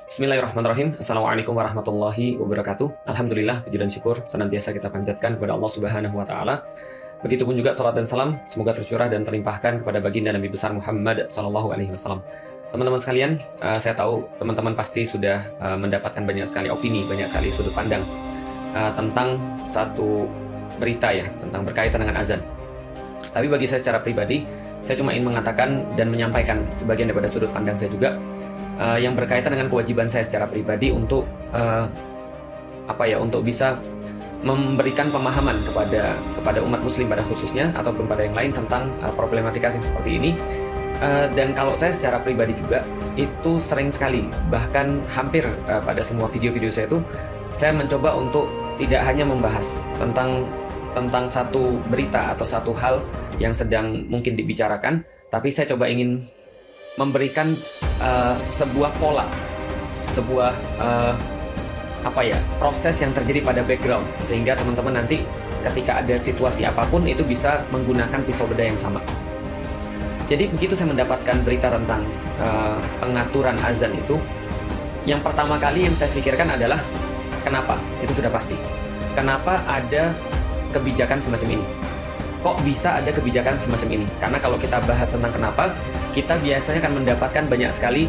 Bismillahirrahmanirrahim. Assalamualaikum warahmatullahi wabarakatuh. Alhamdulillah, puji dan syukur senantiasa kita panjatkan kepada Allah Subhanahu wa taala. Begitupun juga salat dan salam semoga tercurah dan terlimpahkan kepada baginda Nabi besar Muhammad sallallahu alaihi wasallam. Teman-teman sekalian, saya tahu teman-teman pasti sudah mendapatkan banyak sekali opini, banyak sekali sudut pandang tentang satu berita ya, tentang berkaitan dengan azan. Tapi bagi saya secara pribadi, saya cuma ingin mengatakan dan menyampaikan sebagian daripada sudut pandang saya juga yang berkaitan dengan kewajiban saya secara pribadi untuk untuk bisa memberikan pemahaman kepada umat muslim pada khususnya ataupun pada yang lain tentang problematika yang seperti ini. Dan kalau saya secara pribadi juga itu sering sekali, bahkan hampir pada semua video-video saya itu saya mencoba untuk tidak hanya membahas tentang satu berita atau satu hal yang sedang mungkin dibicarakan, tapi saya coba ingin memberikan sebuah pola, sebuah proses yang terjadi pada background, sehingga teman-teman nanti ketika ada situasi apapun itu bisa menggunakan pisau beda yang sama. Jadi begitu saya mendapatkan berita tentang pengaturan azan itu, yang pertama kali yang saya pikirkan adalah kenapa? Itu sudah pasti. Kenapa ada kebijakan semacam ini? Kok bisa ada kebijakan semacam ini? Karena kalau kita bahas tentang kenapa, kita biasanya akan mendapatkan banyak sekali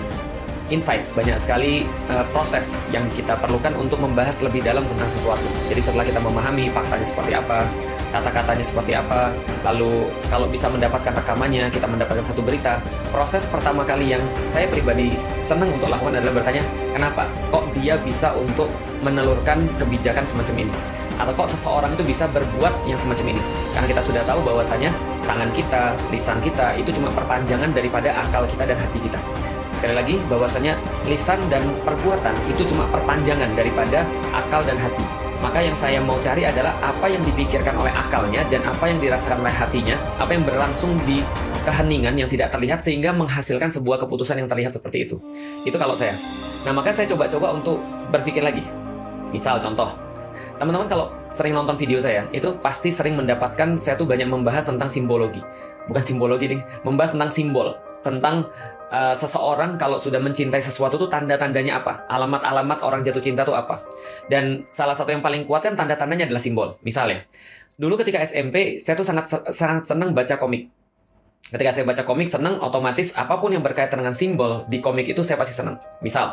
insight, banyak sekali proses yang kita perlukan untuk membahas lebih dalam tentang sesuatu. Jadi setelah kita memahami faktanya seperti apa, kata-katanya seperti apa, lalu kalau bisa mendapatkan rekamannya, kita mendapatkan satu berita, proses pertama kali yang saya pribadi senang untuk lakukan adalah bertanya, kenapa? Kok dia bisa untuk menelurkan kebijakan semacam ini? Atau kok seseorang itu bisa berbuat yang semacam ini? Karena kita sudah tahu bahwasanya tangan kita, lisan kita itu cuma perpanjangan daripada akal kita dan hati kita. Sekali lagi, bahwasanya lisan dan perbuatan itu cuma perpanjangan daripada akal dan hati. Maka yang saya mau cari adalah apa yang dipikirkan oleh akalnya dan apa yang dirasakan oleh hatinya, apa yang berlangsung di keheningan yang tidak terlihat sehingga menghasilkan sebuah keputusan yang terlihat seperti itu. Itu kalau saya. Nah, maka saya coba-coba untuk berpikir lagi. Misal contoh, teman-teman kalau sering nonton video saya, itu pasti sering mendapatkan saya tuh banyak membahas tentang simbologi. Bukan simbologi nih, membahas tentang simbol. Tentang seseorang kalau sudah mencintai sesuatu tuh tanda-tandanya apa? Alamat-alamat orang jatuh cinta tuh apa? Dan salah satu yang paling kuat kan tanda-tandanya adalah simbol. Misalnya, dulu ketika SMP, saya tuh sangat senang baca komik. Ketika saya baca komik, senang otomatis apapun yang berkaitan dengan simbol di komik itu saya pasti senang. Misal,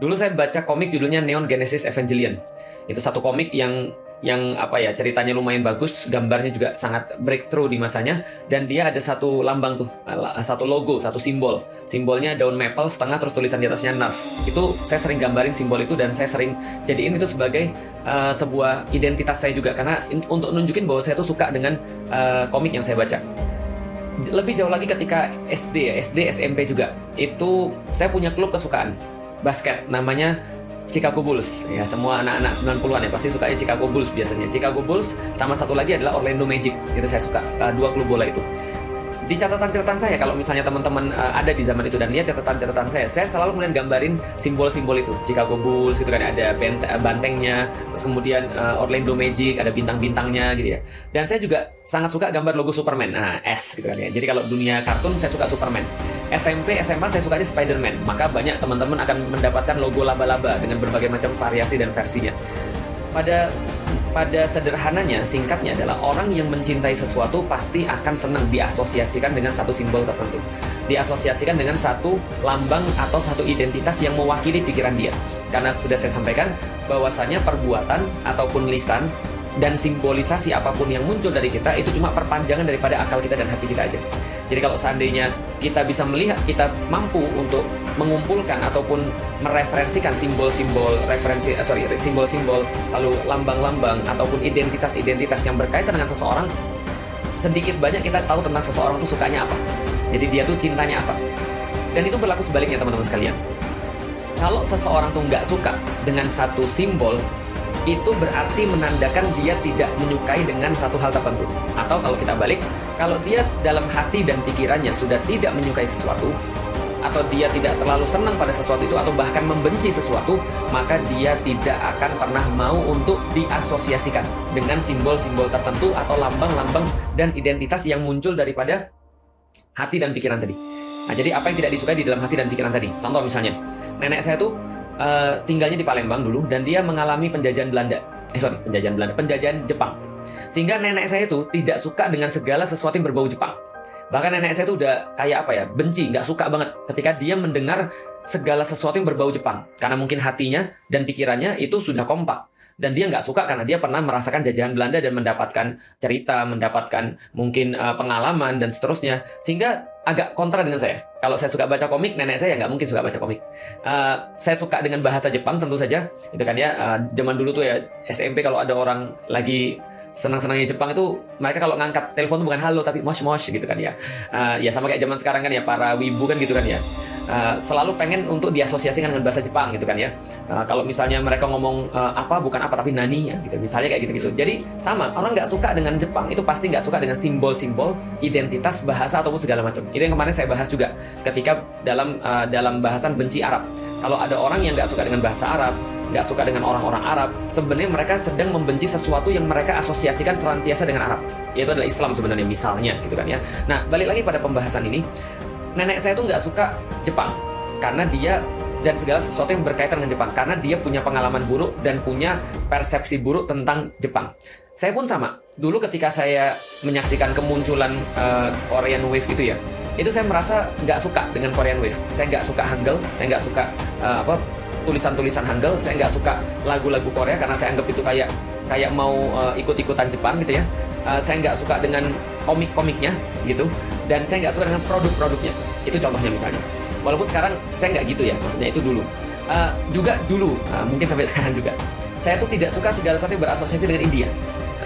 dulu saya baca komik judulnya Neon Genesis Evangelion. Itu satu komik yang ceritanya lumayan bagus, gambarnya juga sangat breakthrough di masanya, dan dia ada satu lambang tuh, satu logo, satu simbol. Simbolnya daun maple setengah terus tulisan di atasnya Nerf. Itu saya sering gambarin simbol itu dan saya sering jadiin itu sebagai sebuah identitas saya juga, karena untuk nunjukin bahwa saya tuh suka dengan komik yang saya baca. Lebih jauh lagi ketika SD, SMP juga. Itu saya punya klub kesukaan basket namanya Chicago Bulls. Ya, semua anak-anak 90-an ya pasti sukanya Chicago Bulls biasanya. Chicago Bulls sama satu lagi adalah Orlando Magic. Itu saya suka, dua klub bola itu. Di catatan-catatan saya, kalau misalnya teman-teman ada di zaman itu dan lihat catatan-catatan saya selalu kemudian gambarin simbol-simbol itu. Chicago Bulls itu kan ada bantengnya, terus kemudian Orlando Magic ada bintang-bintangnya gitu ya. Dan saya juga sangat suka gambar logo Superman, S gitu kan ya. Jadi kalau dunia kartun saya suka Superman. SMP, SMA saya sukanya Spider-Man. Maka banyak teman-teman akan mendapatkan logo laba-laba dengan berbagai macam variasi dan versinya. Pada sederhananya, singkatnya adalah orang yang mencintai sesuatu pasti akan senang diasosiasikan dengan satu simbol tertentu. Diasosiasikan dengan satu lambang atau satu identitas yang mewakili pikiran dia. Karena sudah saya sampaikan bahwasanya perbuatan ataupun lisan dan simbolisasi apapun yang muncul dari kita itu cuma perpanjangan daripada akal kita dan hati kita aja. Jadi kalau seandainya kita bisa melihat, kita mampu untuk mengumpulkan ataupun mereferensikan simbol-simbol lalu lambang-lambang ataupun identitas-identitas yang berkaitan dengan seseorang, sedikit banyak kita tahu tentang seseorang itu sukanya apa. Jadi dia tuh cintanya apa. Dan itu berlaku sebaliknya teman-teman sekalian. Kalau seseorang tuh nggak suka dengan satu simbol, itu berarti menandakan dia tidak menyukai dengan satu hal tertentu. Atau kalau kita balik, kalau dia dalam hati dan pikirannya sudah tidak menyukai sesuatu, atau dia tidak terlalu senang pada sesuatu itu, atau bahkan membenci sesuatu, maka dia tidak akan pernah mau untuk diasosiasikan dengan simbol-simbol tertentu atau lambang-lambang dan identitas yang muncul daripada hati dan pikiran tadi. Nah, jadi apa yang tidak disukai di dalam hati dan pikiran tadi? Contoh misalnya, nenek saya tuh tinggalnya di Palembang dulu, dan dia mengalami penjajahan Belanda. Penjajahan Jepang. Sehingga nenek saya itu tidak suka dengan segala sesuatu yang berbau Jepang. Bahkan nenek saya itu udah kayak apa ya, benci, nggak suka banget ketika dia mendengar segala sesuatu yang berbau Jepang. Karena mungkin hatinya dan pikirannya itu sudah kompak. Dan dia nggak suka karena dia pernah merasakan jajahan Belanda dan mendapatkan cerita, mendapatkan mungkin pengalaman dan seterusnya. Sehingga agak kontra dengan saya. Kalau saya suka baca komik, nenek saya nggak mungkin suka baca komik. Saya suka dengan bahasa Jepang tentu saja. Itu kan ya, zaman dulu tuh ya, SMP kalau ada orang lagi senang-senangnya Jepang itu, mereka kalau ngangkat telepon tuh bukan halo tapi mosh gitu kan ya. Ya sama kayak zaman sekarang kan ya, para wibu kan gitu kan ya. Selalu pengen untuk diasosiasikan dengan bahasa Jepang gitu kan ya. Kalau misalnya mereka ngomong apa bukan apa tapi nani ya gitu. Misalnya kayak gitu-gitu. Jadi sama, orang nggak suka dengan Jepang itu pasti nggak suka dengan simbol-simbol, identitas, bahasa ataupun segala macam. Itu yang kemarin saya bahas juga ketika dalam bahasan benci Arab. Kalau ada orang yang nggak suka dengan bahasa Arab, nggak suka dengan orang-orang Arab, sebenarnya mereka sedang membenci sesuatu yang mereka asosiasikan serantiasa dengan Arab, yaitu adalah Islam sebenarnya, misalnya gitu kan ya. Nah, balik lagi pada pembahasan ini, nenek saya tuh nggak suka Jepang karena dia, dan segala sesuatu yang berkaitan dengan Jepang, karena dia punya pengalaman buruk dan punya persepsi buruk tentang Jepang. Saya pun sama. Dulu ketika saya menyaksikan kemunculan Korean Wave itu ya, itu saya merasa nggak suka dengan Korean Wave. Saya nggak suka Hangul, saya nggak suka tulisan-tulisan Hangul, saya nggak suka lagu-lagu Korea karena saya anggap itu kayak mau ikut-ikutan Jepang gitu ya. Saya nggak suka dengan komik-komiknya gitu, dan saya nggak suka dengan produk-produknya. Itu contohnya misalnya. Walaupun sekarang saya nggak gitu ya, maksudnya itu dulu. Juga dulu, mungkin sampai sekarang juga. Saya tuh tidak suka segala sesuatu yang berasosiasi dengan India.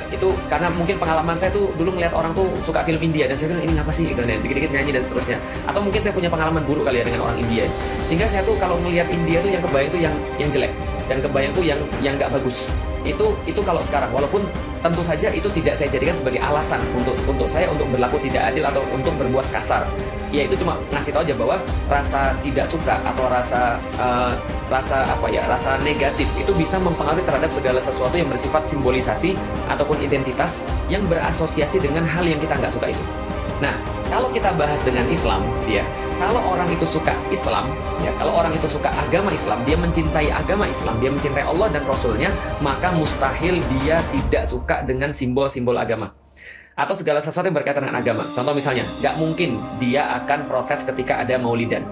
Itu karena mungkin pengalaman saya tuh dulu melihat orang tuh suka film India dan saya bilang ini ngapa sih gitu, dan dikit-dikit nyanyi dan seterusnya. Atau mungkin saya punya pengalaman buruk kali ya dengan orang India, sehingga saya tuh kalau melihat India tuh yang kebayang tuh yang jelek, dan kebayang tuh yang nggak bagus. Itu kalau sekarang, walaupun tentu saja itu tidak saya jadikan sebagai alasan untuk saya untuk berlaku tidak adil atau untuk berbuat kasar. Ya itu cuma ngasih tahu aja bahwa rasa tidak suka atau rasa negatif itu bisa mempengaruhi terhadap segala sesuatu yang bersifat simbolisasi ataupun identitas yang berasosiasi dengan hal yang kita nggak suka itu. Nah, kalau kita bahas dengan Islam, ya, kalau orang itu suka Islam, ya, kalau orang itu suka agama Islam, dia mencintai agama Islam, dia mencintai Allah dan Rasulnya, maka mustahil dia tidak suka dengan simbol-simbol agama atau segala sesuatu yang berkaitan dengan agama. Contoh misalnya, nggak mungkin dia akan protes ketika ada maulidan.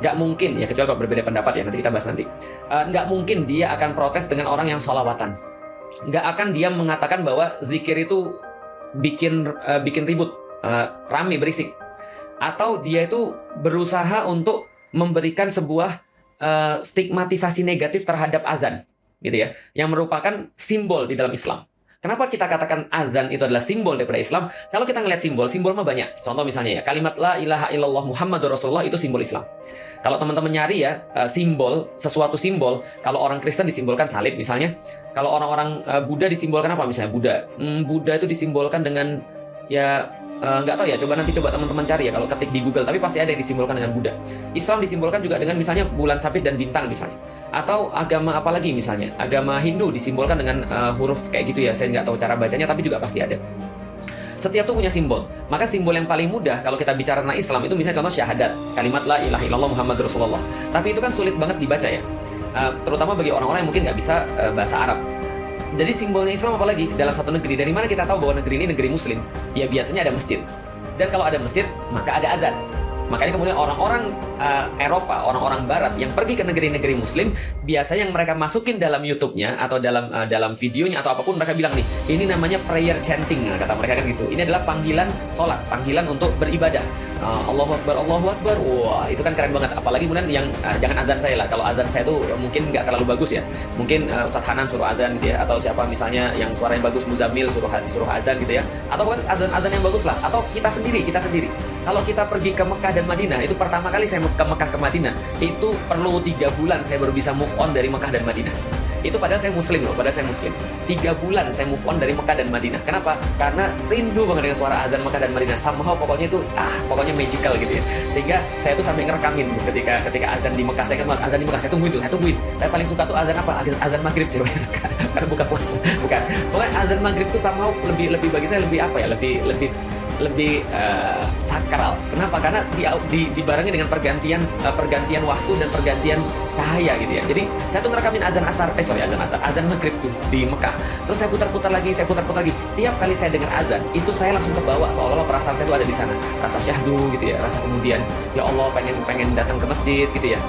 Nggak mungkin, ya kecuali kalau berbeda pendapat ya, nanti kita bahas nanti. Nggak mungkin dia akan protes dengan orang yang sholawatan. Nggak akan dia mengatakan bahwa zikir itu bikin ribut, rame, berisik. Atau dia itu berusaha untuk memberikan sebuah stigmatisasi negatif terhadap azan, gitu ya, yang merupakan simbol di dalam Islam. Kenapa kita katakan azan itu adalah simbol daripada Islam? Kalau kita ngelihat simbol mah banyak. Contoh misalnya ya, kalimat la ilaha illallah Muhammadur Rasulullah itu simbol Islam. Kalau teman-teman nyari ya, sesuatu simbol, kalau orang Kristen disimbolkan salib misalnya. Kalau orang-orang Buddha disimbolkan apa misalnya? Buddha itu disimbolkan dengan ya, nggak tahu ya, coba teman-teman cari ya kalau ketik di Google, tapi pasti ada yang disimbolkan dengan Buddha. Islam disimbolkan juga dengan misalnya bulan sabit dan bintang misalnya. Atau agama apa lagi misalnya, agama Hindu disimbolkan dengan huruf kayak gitu ya, saya nggak tahu cara bacanya tapi juga pasti ada. Setiap tuh punya simbol. Maka simbol yang paling mudah kalau kita bicara tentang Islam itu misalnya contoh syahadat, kalimat la ilaha illallah Muhammadur Rasulullah. Tapi itu kan sulit banget dibaca ya, terutama bagi orang-orang yang mungkin nggak bisa bahasa Arab. Jadi simbolnya Islam apalagi dalam satu negeri. Dari mana kita tahu bahwa negeri ini negeri Muslim? Ya biasanya ada masjid. Dan kalau ada masjid, maka ada adzan. Makanya kemudian orang-orang Eropa, orang-orang Barat yang pergi ke negeri-negeri Muslim, biasanya yang mereka masukin dalam YouTube-nya atau dalam videonya atau apapun, mereka bilang nih, ini namanya prayer chanting, kata mereka kan gitu. Ini adalah panggilan sholat, panggilan untuk beribadah. Allahu Akbar, Allahu Akbar. Wah, itu kan keren banget. Apalagi kemudian yang jangan adzan saya lah. Kalau adzan saya tuh mungkin nggak terlalu bagus ya. Mungkin Ustaz Hanan suruh adzan gitu ya, atau siapa misalnya yang suaranya bagus, Muzammil suruh adzan gitu ya. Atau kan adzan yang bagus lah. Atau kita sendiri. Kalau kita pergi ke Mekah dan Madinah, itu pertama kali saya ke Mekah ke Madinah, itu perlu 3 bulan saya baru bisa move on dari Mekah dan Madinah. Itu padahal saya muslim loh, 3 bulan saya move on dari Mekah dan Madinah. Kenapa? Karena rindu banget dengan suara azan Mekah dan Madinah. Somehow pokoknya itu pokoknya magical gitu ya. Sehingga saya tuh sampai ngerekamin ketika azan di Mekah. Saya kan azan di Mekah, saya tungguin. Saya paling suka tuh azan apa? Azan maghrib saya paling suka. Karena buka puasa. Bukan. Pokoknya azan maghrib tuh somehow lebih bagi saya lebih apa ya? Lebih sakral. Kenapa? Karena dibarengi dengan pergantian waktu dan pergantian cahaya gitu ya. Jadi saya tuh ngerekamin azan maghrib tuh di Mekah. Terus saya putar-putar lagi. Tiap kali saya dengar azan, itu saya langsung kebawa seolah-olah perasaan saya tuh ada di sana. Rasa syahdu gitu ya, rasa kemudian ya Allah pengen datang ke masjid gitu ya.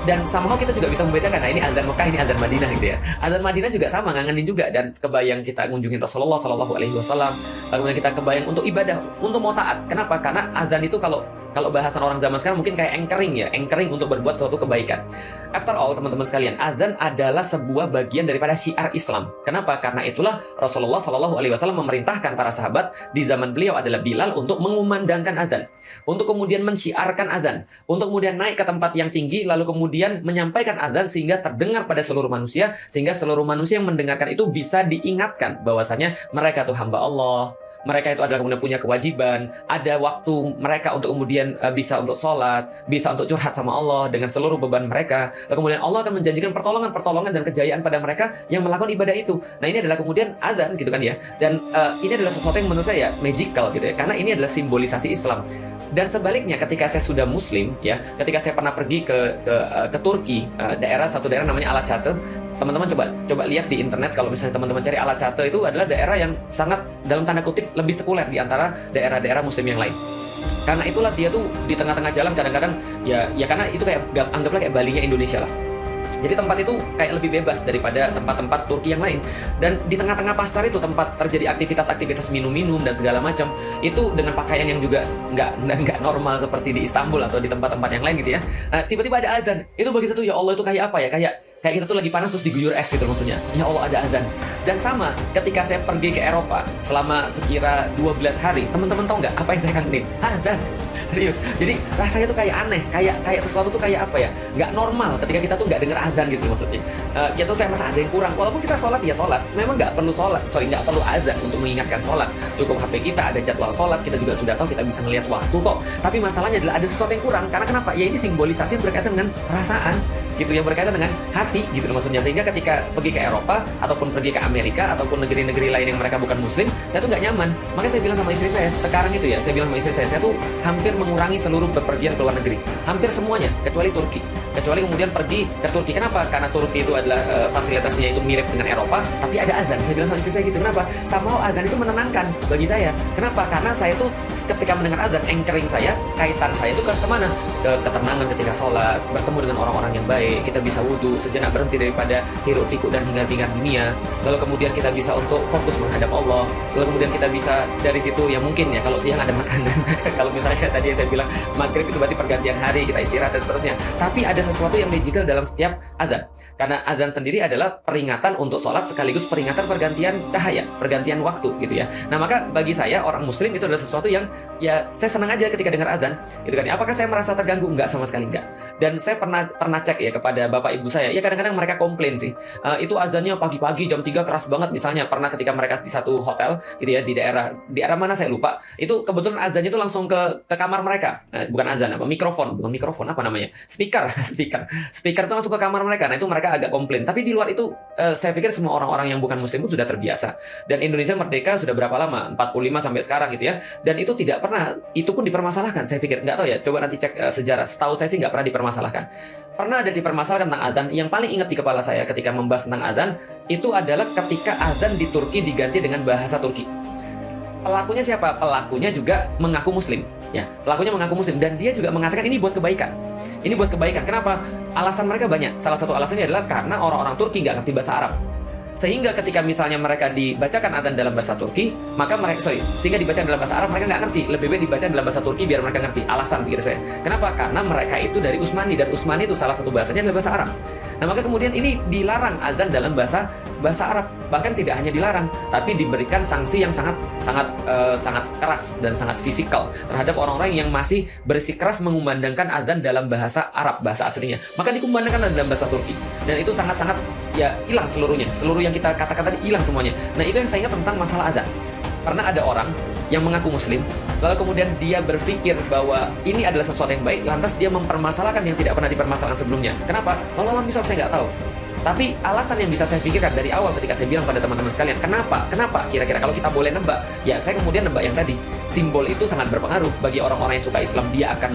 Dan somehow kita juga bisa membedakan, nah ini azan Mekah, ini azan Madinah gitu ya. Azan Madinah juga sama, ngangenin juga, dan kebayang kita ngunjungin Rasulullah Shallallahu Alaihi Wasallam. Kemudian kita kebayang untuk ibadah, untuk mau taat. Kenapa? Karena azan itu kalau bahasan orang zaman sekarang mungkin kayak anchoring untuk berbuat suatu kebaikan. After all, teman-teman sekalian, azan adalah sebuah bagian daripada syiar Islam. Kenapa? Karena itulah Rasulullah Shallallahu Alaihi Wasallam memerintahkan para sahabat di zaman beliau adalah Bilal untuk mengumandangkan azan, untuk kemudian mensyiarkan azan, untuk kemudian naik ke tempat yang tinggi, lalu kemudian menyampaikan azan sehingga terdengar pada seluruh manusia, sehingga seluruh manusia yang mendengarkan itu bisa diingatkan bahwasanya mereka itu hamba Allah, mereka itu adalah kemudian punya kewajiban, ada waktu mereka untuk kemudian bisa untuk sholat, bisa untuk curhat sama Allah dengan seluruh beban mereka. Kemudian Allah akan menjanjikan pertolongan dan kejayaan pada mereka yang melakukan ibadah itu. Nah, ini adalah kemudian azan gitu kan ya. Dan ini adalah sesuatu yang menurut saya magical gitu ya, karena ini adalah simbolisasi Islam. Dan sebaliknya, ketika saya sudah Muslim ya, ketika saya pernah pergi ke Turki, satu daerah namanya Alaçatı. Teman-teman coba lihat di internet, kalau misalnya teman-teman cari Alaçatı, itu adalah daerah yang sangat dalam tanda kutip lebih sekuler di antara daerah-daerah Muslim yang lain. Karena itulah dia tuh di tengah-tengah jalan kadang-kadang ya karena itu kayak anggaplah kayak Balinya Indonesia lah. Jadi tempat itu kayak lebih bebas daripada tempat-tempat Turki yang lain. Dan di tengah-tengah pasar itu tempat terjadi aktivitas-aktivitas minum-minum dan segala macam, itu dengan pakaian yang juga nggak normal seperti di Istanbul atau di tempat-tempat yang lain gitu ya. Tiba-tiba ada azan. Itu bagi satu, ya Allah, itu kayak apa ya? Kayak kita tuh lagi panas terus diguyur es gitu maksudnya. Ya Allah, ada azan. Dan sama ketika saya pergi ke Eropa selama sekira 12 hari, teman-teman tahu nggak apa yang saya kangenin? Azan. Serius. Jadi rasanya tuh kayak aneh, kayak sesuatu tuh kayak apa ya? Nggak normal ketika kita tuh nggak dengar azan gitu maksudnya. Kita tuh kayak merasa ada yang kurang. Walaupun kita sholat ya sholat, memang nggak perlu azan untuk mengingatkan sholat. Cukup HP kita ada jadwal sholat, kita juga sudah tahu, kita bisa ngelihat waktu kok. Tapi masalahnya adalah ada sesuatu yang kurang. Karena kenapa? Ya ini simbolisasi yang berkaitan dengan perasaan, gitu, yang berkaitan dengan hati, gitu maksudnya. Sehingga ketika pergi ke Eropa ataupun pergi ke Amerika ataupun negeri-negeri lain yang mereka bukan Muslim, saya tuh nggak nyaman. Makanya saya bilang sama istri saya sekarang itu ya, saya bilang sama istri saya tuh hampir mengurangi seluruh bepergian ke luar negeri, hampir semuanya kecuali Turki. Kecuali kemudian pergi ke Turki. Kenapa? Karena Turki itu adalah fasilitasnya itu mirip dengan Eropa, tapi ada azan. Saya bilang sama istri saya gitu. Kenapa? Somehow azan itu menenangkan bagi saya. Kenapa? Karena saya tuh ketika mendengar azan, anchoring saya, kaitan saya itu kemana? Ke ketenangan ketika sholat, bertemu dengan orang-orang yang baik, kita bisa wudhu, sejenak berhenti daripada hiruk pikuk dan hingar-bingar dunia. Lalu kemudian kita bisa untuk fokus menghadap Allah. Lalu kemudian kita bisa dari situ, ya mungkin ya kalau siang ada makanan. Kalau misalnya tadi yang saya bilang maghrib itu berarti pergantian hari, kita istirahat dan seterusnya. Tapi ada sesuatu yang magical dalam setiap azan. Karena azan sendiri adalah peringatan untuk sholat sekaligus peringatan pergantian cahaya, pergantian waktu gitu ya. Nah, maka bagi saya orang Muslim itu adalah sesuatu yang ya saya senang aja ketika dengar azan gitu kan. Apakah saya merasa terganggu? Enggak, sama sekali enggak. Dan saya pernah cek ya kepada bapak ibu saya, ya kadang-kadang mereka komplain sih, itu azannya pagi-pagi jam 3 keras banget misalnya. Pernah ketika mereka di satu hotel gitu ya, di daerah mana saya lupa, itu kebetulan azannya itu langsung ke kamar mereka. Bukan azan, bukan mikrofon apa namanya, speaker itu langsung ke kamar mereka. Nah, itu mereka agak komplain. Tapi di luar itu saya pikir semua orang-orang yang bukan Muslim pun sudah terbiasa. Dan Indonesia merdeka sudah berapa lama? 45 sampai sekarang gitu ya. Dan itu tidak pernah, itu pun dipermasalahkan. Saya pikir, nggak tahu ya, coba nanti cek sejarah. Setahu saya sih nggak pernah dipermasalahkan. Pernah ada dipermasalahkan tentang azan. Yang paling ingat di kepala saya ketika membahas tentang azan itu adalah ketika azan di Turki diganti dengan bahasa Turki. Pelakunya siapa? Pelakunya juga mengaku Muslim. Ya, pelakunya mengaku Muslim dan dia juga mengatakan ini buat kebaikan. Ini buat kebaikan. Kenapa? Alasan mereka banyak. Salah satu alasannya adalah karena orang-orang Turki nggak ngerti bahasa Arab. Sehingga ketika misalnya mereka dibacakan azan dalam bahasa Turki, sehingga dibacakan dalam bahasa Arab mereka nggak ngerti. Lebih baik dibaca dalam bahasa Turki biar mereka ngerti. Alasan pikir saya. Kenapa? Karena mereka itu dari Utsmani dan Utsmani itu salah satu bahasanya adalah bahasa Arab. Nah, maka kemudian ini dilarang azan dalam bahasa Arab. Bahkan tidak hanya dilarang, tapi diberikan sanksi yang sangat keras dan sangat fisikal terhadap orang-orang yang masih bersikeras mengumandangkan azan dalam bahasa Arab, bahasa aslinya. Maka dikumandangkan dalam bahasa Turki. Dan itu sangat-sangat ya hilang seluruh yang kita katakan tadi hilang semuanya. Nah, itu yang saya ingat tentang masalah azan. Pernah ada orang yang mengaku Muslim, lalu kemudian dia berpikir bahwa ini adalah sesuatu yang baik, lantas dia mempermasalahkan yang tidak pernah dipermasalahkan sebelumnya. Kenapa? Allah misal saya nggak tahu. Tapi alasan yang bisa saya pikirkan dari awal ketika saya bilang pada teman-teman sekalian, kenapa kira-kira kalau kita boleh nebak, ya saya kemudian nebak yang tadi. Simbol itu sangat berpengaruh bagi orang-orang yang suka Islam. Dia akan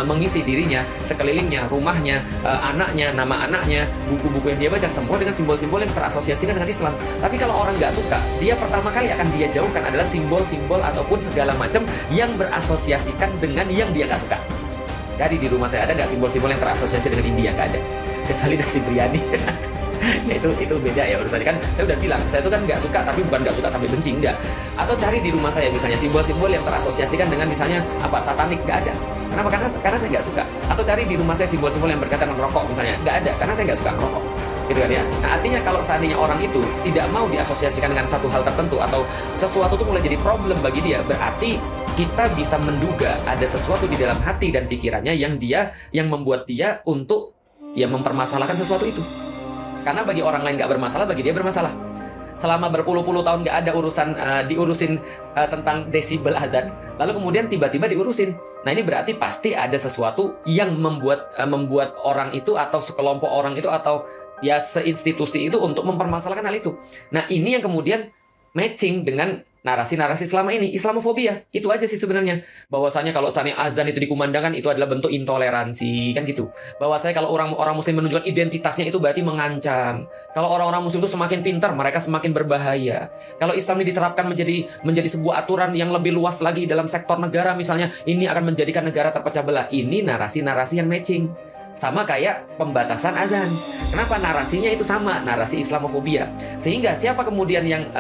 mengisi dirinya, sekelilingnya, rumahnya, anaknya, nama anaknya, buku-buku yang dia baca, semua dengan simbol-simbol yang terasosiasikan dengan Islam. Tapi kalau orang nggak suka, dia pertama kali akan dia jauhkan adalah simbol-simbol ataupun segala macam yang berasosiasikan dengan yang dia nggak suka. Jadi di rumah saya ada nggak simbol-simbol yang terasosiasi dengan India? Nggak ada, kecuali nasi biryani. Ya itu beda ya urusannya kan. Saya udah bilang, saya itu kan nggak suka, tapi bukan nggak suka sampai benci, enggak. Atau cari di rumah saya misalnya simbol-simbol yang terasosiasikan dengan misalnya apa satanik, nggak ada. Kenapa? Karena saya nggak suka. Atau cari di rumah saya simbol-simbol yang berkaitan dengan rokok misalnya, nggak ada, karena saya nggak suka merokok. Gitu kan ya. Nah, artinya kalau seandainya orang itu tidak mau diasosiasikan dengan satu hal tertentu atau sesuatu itu mulai jadi problem bagi dia, berarti kita bisa menduga ada sesuatu di dalam hati dan pikirannya yang membuat dia untuk ya mempermasalahkan sesuatu itu. Karena bagi orang lain nggak bermasalah, bagi dia bermasalah. Selama berpuluh-puluh tahun nggak ada urusan diurusin tentang desibel azan, lalu kemudian tiba-tiba diurusin. Nah ini berarti pasti ada sesuatu yang membuat orang itu atau sekelompok orang itu atau ya seinstitusi itu untuk mempermasalahkan hal itu. Nah ini yang kemudian matching dengan narasi-narasi selama ini, Islamofobia. Itu aja sih sebenarnya. Bahwasanya kalau seandainya azan itu dikumandangkan, itu adalah bentuk intoleransi, kan gitu. Bahwasanya kalau orang muslim menunjukkan identitasnya, itu berarti mengancam. Kalau orang-orang muslim itu semakin pintar, mereka semakin berbahaya. Kalau Islam ini diterapkan menjadi sebuah aturan yang lebih luas lagi dalam sektor negara misalnya, ini akan menjadikan negara terpecah belah. Ini narasi-narasi yang matching. Sama kayak pembatasan azan. Kenapa? Narasinya itu sama, narasi Islamofobia. Sehingga siapa kemudian yang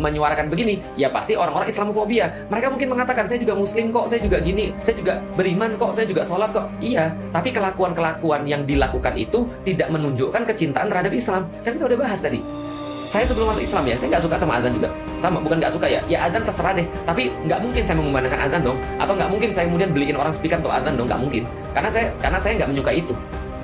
menyuarakan begini? Ya pasti orang-orang Islamofobia. Mereka mungkin mengatakan, saya juga muslim kok, saya juga gini, saya juga beriman kok, saya juga sholat kok. Iya, tapi kelakuan-kelakuan yang dilakukan itu tidak menunjukkan kecintaan terhadap Islam. Kan kita udah bahas tadi. Saya sebelum masuk Islam ya, saya nggak suka sama azan juga. Sama, bukan nggak suka ya. Ya azan terserah deh. Tapi nggak mungkin saya mengumandangkan azan dong. Atau nggak mungkin saya kemudian beliin orang speaker untuk azan dong. Nggak mungkin. Karena saya nggak menyukai itu.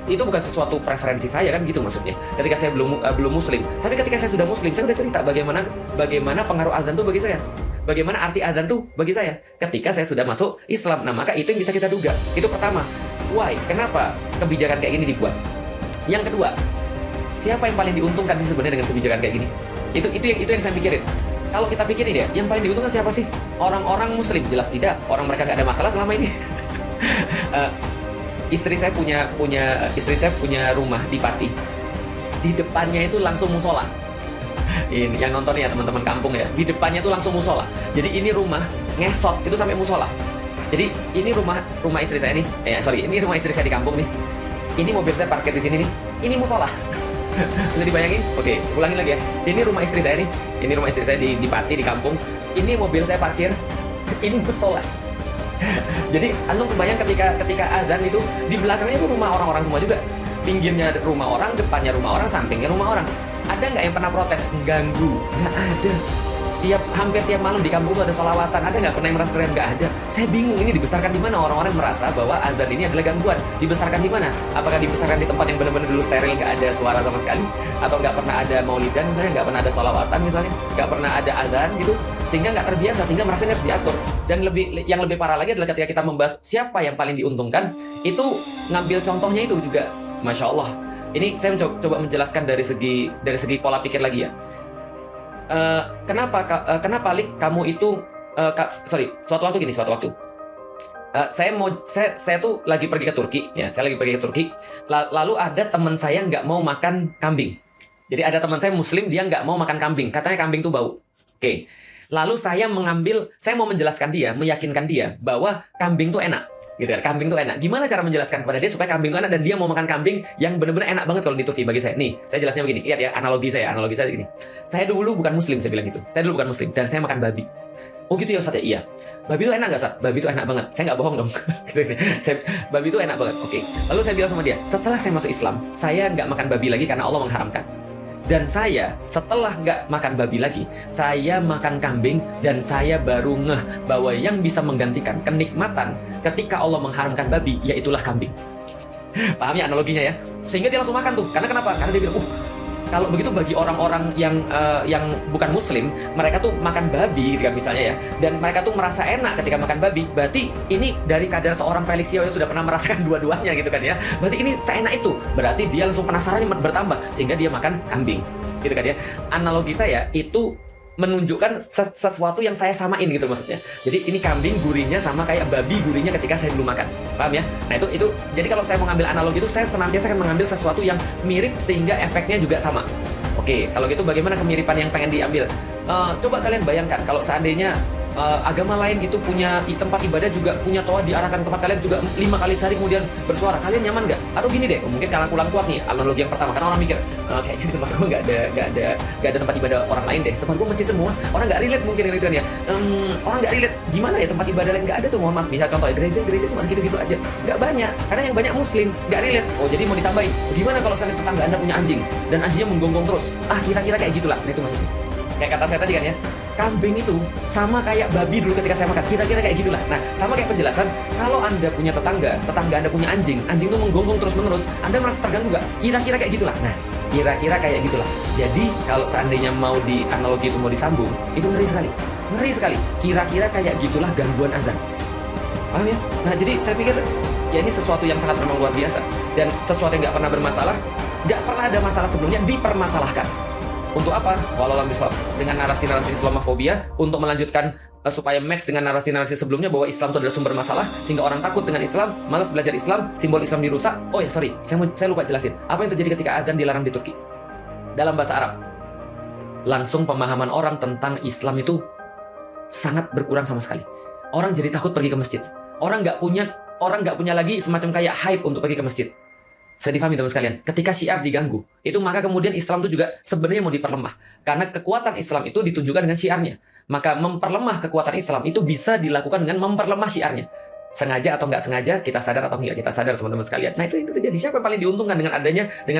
Itu bukan sesuatu preferensi saya kan gitu maksudnya. Ketika saya belum muslim. Tapi ketika saya sudah muslim, saya udah cerita bagaimana pengaruh azan itu bagi saya. Bagaimana arti azan itu bagi saya. Ketika saya sudah masuk Islam. Nah maka itu yang bisa kita duga. Itu pertama. Why? Kenapa kebijakan kayak gini dibuat? Yang kedua, siapa yang paling diuntungkan sih sebenarnya dengan kebijakan kayak gini? Itu yang saya pikirin. Kalau kita pikirin ya, yang paling diuntungkan siapa sih? Orang-orang muslim, jelas tidak. Orang mereka nggak ada masalah selama ini. Istri saya punya rumah di Pati. Di depannya itu langsung musola. Ini yang nonton ya teman-teman kampung ya. Di depannya itu langsung musola. Jadi ini rumah ngesot itu sampai musola. Jadi ini rumah istri saya nih. Ini rumah istri saya di kampung nih. Ini mobil saya parkir di sini nih. Ini musola. Bisa dibayangin? Oke, ulangin lagi ya. Ini rumah istri saya nih. Ini rumah istri saya di Pati, di kampung. Ini mobil saya parkir. Ini musola. Jadi, antum kebayang ketika azan itu, di belakangnya itu rumah orang-orang semua juga. Pinggirnya rumah orang, depannya rumah orang, sampingnya rumah orang. Ada nggak yang pernah protes? Ganggu? Nggak ada. Hampir tiap malam di kampung itu ada sholawatan. Ada nggak pernah yang merasa keren? Nggak ada. Saya bingung, ini dibesarkan di mana? Orang-orang merasa bahwa azan ini adalah gangguan. Dibesarkan di mana? Apakah dibesarkan di tempat yang benar-benar dulu steril, nggak ada suara sama sekali? Atau nggak pernah ada maulidan misalnya, nggak pernah ada sholawatan misalnya, nggak pernah ada azan gitu, sehingga nggak terbiasa, sehingga merasa ini harus diatur. Dan yang lebih parah lagi adalah ketika kita membahas siapa yang paling diuntungkan, itu ngambil contohnya itu juga, Masya Allah. Ini saya coba menjelaskan dari segi pola pikir lagi ya. Kenapa Lik kamu itu suatu waktu saya tuh lagi pergi ke Turki ya, saya lagi pergi ke Turki, lalu ada teman saya nggak mau makan kambing. Jadi ada teman saya muslim, dia nggak mau makan kambing, katanya kambing tuh bau. Oke. Lalu saya mau menjelaskan dia, meyakinkan dia bahwa kambing tuh enak. Gitu kan, kambing tuh enak. Gimana cara menjelaskan kepada dia supaya kambing itu enak dan dia mau makan kambing yang benar-benar enak banget kalau di Turki bagi saya. Nih, saya jelasnya begini. Lihat ya, analogi saya gini. Saya dulu bukan muslim, saya bilang gitu. Saya dulu bukan muslim dan saya makan babi. Oh gitu ya Ustaz ya? Iya. Babi itu enak nggak Ustaz? Babi itu enak banget. Saya nggak bohong dong. Babi itu enak banget. Oke. Lalu saya bilang sama dia, setelah saya masuk Islam, saya nggak makan babi lagi karena Allah mengharamkan. Dan saya setelah nggak makan babi lagi, saya makan kambing dan saya baru ngeh bahwa yang bisa menggantikan kenikmatan ketika Allah mengharamkan babi, yaitulah kambing. Paham ya analoginya ya? Sehingga dia langsung makan tuh. Karena kenapa? Karena dia bilang, kalau begitu bagi orang-orang yang bukan muslim, mereka tuh makan babi gitu kan misalnya ya, dan mereka tuh merasa enak ketika makan babi, berarti ini dari kadar seorang Felix Yeo yang sudah pernah merasakan dua-duanya gitu kan ya, berarti ini seenak itu, berarti dia langsung penasarannya bertambah sehingga dia makan kambing gitu kan ya. Analogi saya itu menunjukkan sesuatu yang saya samain gitu maksudnya. Jadi ini kambing gurihnya sama kayak babi gurihnya ketika saya dulu makan. Paham ya? Nah itu jadi kalau saya mau ngambil analogi itu saya senantiasa akan mengambil sesuatu yang mirip sehingga efeknya juga sama. Oke, kalau gitu bagaimana kemiripan yang pengen diambil? Coba kalian bayangkan kalau seandainya agama lain itu punya tempat ibadah juga punya toa diarahkan ke tempat kalian juga 5 kali sehari kemudian bersuara, kalian nyaman nggak? Atau gini deh, mungkin karena kurang kuat nih analogi yang pertama, karena orang mikir kayaknya di tempat gue nggak ada tempat ibadah orang lain deh, tempat gue masjid semua, orang nggak relate mungkin gitu kan ya. Orang nggak relate gimana ya, tempat ibadah lain nggak ada tuh, mohon maaf, misal contoh gereja cuma segitu-gitu aja, nggak banyak, karena yang banyak muslim, nggak relate. Oh jadi mau ditambahin, gimana kalau misalnya tetangga anda punya anjing dan anjingnya menggonggong terus, kira-kira kayak gitulah. Nah itu maksudnya, kayak kata saya tadi kan ya, kambing itu sama kayak babi dulu ketika saya makan, kira-kira kayak gitulah. Nah, sama kayak penjelasan, kalau Anda punya tetangga Anda punya anjing itu menggonggong terus-menerus, Anda merasa terganggu nggak? Kira-kira kayak gitulah. Nah, kira-kira kayak gitulah. Jadi, kalau seandainya mau di analogi itu mau disambung, itu ngeri sekali. Ngeri sekali. Kira-kira kayak gitulah gangguan azan. Paham ya? Nah, jadi saya pikir, ya ini sesuatu yang sangat memang luar biasa. Dan sesuatu yang nggak pernah bermasalah, nggak pernah ada masalah sebelumnya, dipermasalahkan. Untuk apa? Wallahualam bishawab. Dengan narasi-narasi Islamofobia untuk melanjutkan supaya match dengan narasi-narasi sebelumnya bahwa Islam itu adalah sumber masalah sehingga orang takut dengan Islam, malas belajar Islam, simbol Islam dirusak. Oh ya sorry, saya lupa jelasin apa yang terjadi ketika azan dilarang di Turki. Dalam bahasa Arab, langsung pemahaman orang tentang Islam itu sangat berkurang sama sekali. Orang jadi takut pergi ke masjid. Orang nggak punya lagi semacam kayak hype untuk pergi ke masjid. Saya difahami teman sekalian, ketika syiar diganggu, itu maka kemudian Islam itu juga sebenarnya mau diperlemah. Karena kekuatan Islam itu ditunjukkan dengan syiarnya. Maka memperlemah kekuatan Islam itu bisa dilakukan dengan memperlemah syiarnya. Sengaja atau nggak sengaja, kita sadar atau nggak kita sadar teman-teman sekalian. Nah itu yang terjadi. Siapa yang paling diuntungkan dengan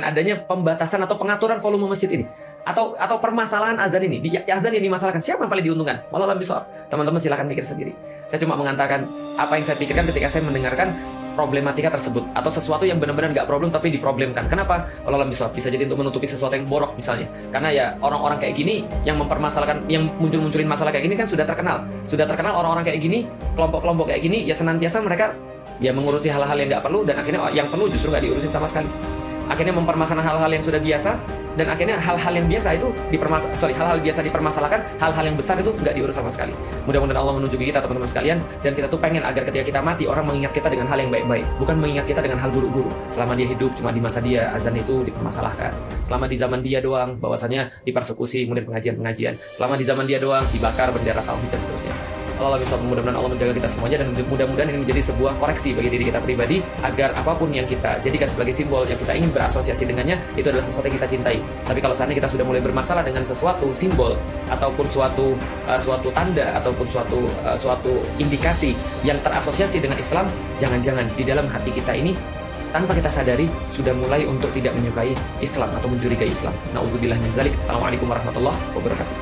adanya pembatasan atau pengaturan volume masjid ini? Atau permasalahan azan ini? Azan yang dimasalahkan, siapa yang paling diuntungkan? Wallahualam bishawab. Teman-teman silakan mikir sendiri. Saya cuma mengantarkan apa yang saya pikirkan ketika saya mendengarkan problematika tersebut atau sesuatu yang benar-benar nggak problem tapi diproblemkan. Kenapa? Wallahualam bishawab. Bisa jadi untuk menutupi sesuatu yang borok misalnya. Karena ya orang-orang kayak gini yang mempermasalahkan, yang munculin masalah kayak gini kan sudah terkenal orang-orang kayak gini, kelompok-kelompok kayak gini ya senantiasa mereka ya mengurusi hal-hal yang nggak perlu dan akhirnya yang perlu justru nggak diurusin sama sekali. Akhirnya mempermasalahkan hal-hal yang sudah biasa dan akhirnya hal-hal yang biasa itu hal-hal biasa dipermasalahkan, hal-hal yang besar itu nggak diurus sama sekali. Mudah-mudahan Allah menunjuki kita teman-teman sekalian, dan kita tuh pengen agar ketika kita mati orang mengingat kita dengan hal yang baik-baik, bukan mengingat kita dengan hal buruk-buruk. Selama dia hidup cuma di masa dia azan itu dipermasalahkan. Selama di zaman dia doang bahwasanya dipersekusi, kemudian pengajian-pengajian. Selama di zaman dia doang dibakar bendera tauhid dan seterusnya. Allah bisa, mudah-mudahan Allah menjaga kita semuanya, dan mudah-mudahan ini menjadi sebuah koreksi bagi diri kita pribadi agar apapun yang kita jadikan sebagai simbol yang kita ingin berasosiasi dengannya itu adalah sesuatu yang kita cintai. Tapi kalau seandainya kita sudah mulai bermasalah dengan sesuatu simbol ataupun suatu tanda ataupun suatu indikasi yang terasosiasi dengan Islam, jangan-jangan di dalam hati kita ini tanpa kita sadari sudah mulai untuk tidak menyukai Islam atau mencurigai Islam. Nauzubillah min dzalik. Assalamualaikum warahmatullahi wabarakatuh.